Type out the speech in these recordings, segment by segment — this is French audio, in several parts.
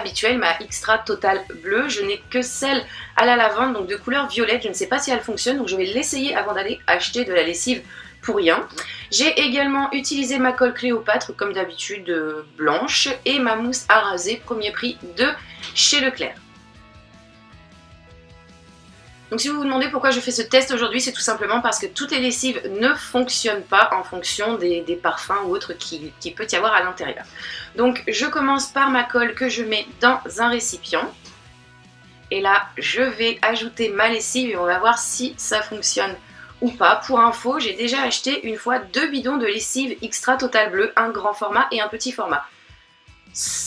habituelle, ma Extra Total bleue. Je n'ai que celle à la lavande, donc de couleur violette. Je ne sais pas si elle fonctionne, donc je vais l'essayer avant d'aller acheter de la lessive pour rien. J'ai également utilisé ma colle Cléopâtre, comme d'habitude blanche, et ma mousse à raser, premier prix de chez Leclerc. Donc si vous vous demandez pourquoi je fais ce test aujourd'hui, c'est tout simplement parce que toutes les lessives ne fonctionnent pas en fonction des parfums ou autres qu'il peut y avoir à l'intérieur. Donc je commence par ma colle que je mets dans un récipient. Et là, je vais ajouter ma lessive et on va voir si ça fonctionne ou pas. Pour info, j'ai déjà acheté une fois 2 bidons de lessive Extra Total Bleu, un grand format et un petit format.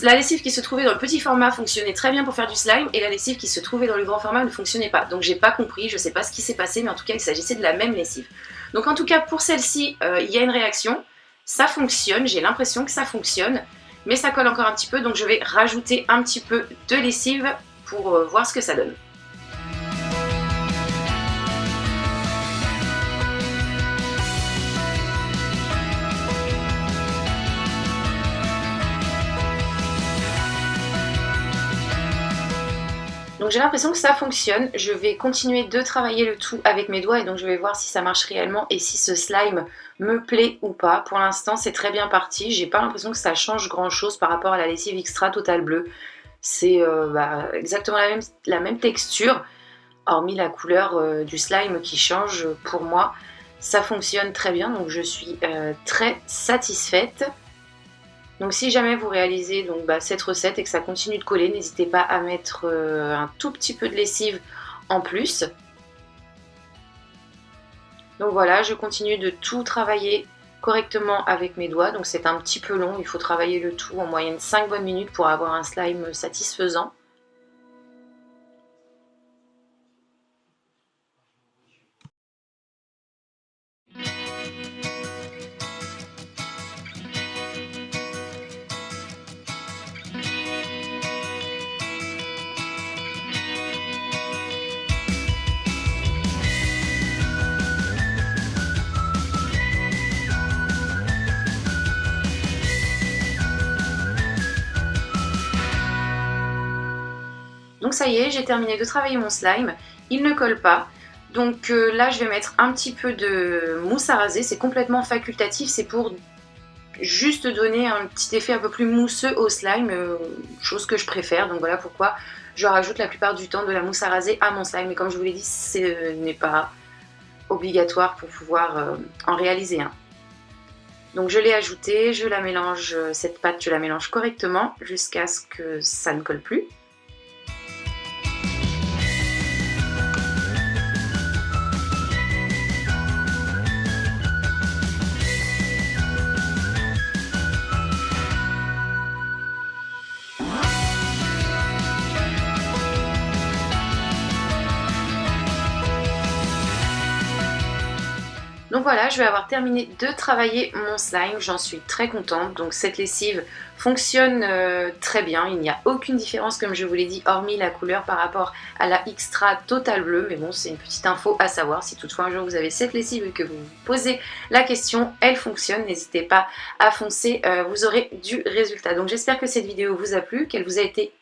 La lessive qui se trouvait dans le petit format fonctionnait très bien pour faire du slime et la lessive qui se trouvait dans le grand format ne fonctionnait pas. Donc j'ai pas compris, je sais pas ce qui s'est passé, mais en tout cas il s'agissait de la même lessive. Donc en tout cas pour celle-ci, il y a une réaction, ça fonctionne, j'ai l'impression que ça fonctionne, mais ça colle encore un petit peu, donc je vais rajouter un petit peu de lessive pour voir ce que ça donne. Donc j'ai l'impression que ça fonctionne, je vais continuer de travailler le tout avec mes doigts et donc je vais voir si ça marche réellement et si ce slime me plaît ou pas. Pour l'instant c'est très bien parti, j'ai pas l'impression que ça change grand chose par rapport à la lessive Extra Total Bleu. C'est exactement la même texture, hormis la couleur du slime qui change. Pour moi ça fonctionne très bien, donc je suis très satisfaite. Donc si jamais vous réalisez cette recette et que ça continue de coller, n'hésitez pas à mettre un tout petit peu de lessive en plus. Donc voilà, je continue de tout travailler correctement avec mes doigts. Donc c'est un petit peu long, il faut travailler le tout en moyenne 5 bonnes minutes pour avoir un slime satisfaisant. Donc ça y est, j'ai terminé de travailler mon slime, il ne colle pas. Donc là je vais mettre un petit peu de mousse à raser, c'est complètement facultatif, c'est pour juste donner un petit effet un peu plus mousseux au slime, chose que je préfère. Donc voilà pourquoi je rajoute la plupart du temps de la mousse à raser à mon slime. Mais comme je vous l'ai dit, ce n'est pas obligatoire pour pouvoir en réaliser un. Donc je l'ai ajouté, je la mélange, cette pâte je la mélange correctement jusqu'à ce que ça ne colle plus. Donc voilà, je vais avoir terminé de travailler mon slime, j'en suis très contente. Donc cette lessive fonctionne très bien, il n'y a aucune différence comme je vous l'ai dit, hormis la couleur par rapport à la Extra Total Bleu. Mais bon, c'est une petite info à savoir, si toutefois un jour vous avez cette lessive et que vous vous posez la question, elle fonctionne, n'hésitez pas à foncer, vous aurez du résultat. Donc j'espère que cette vidéo vous a plu, qu'elle vous a été utile.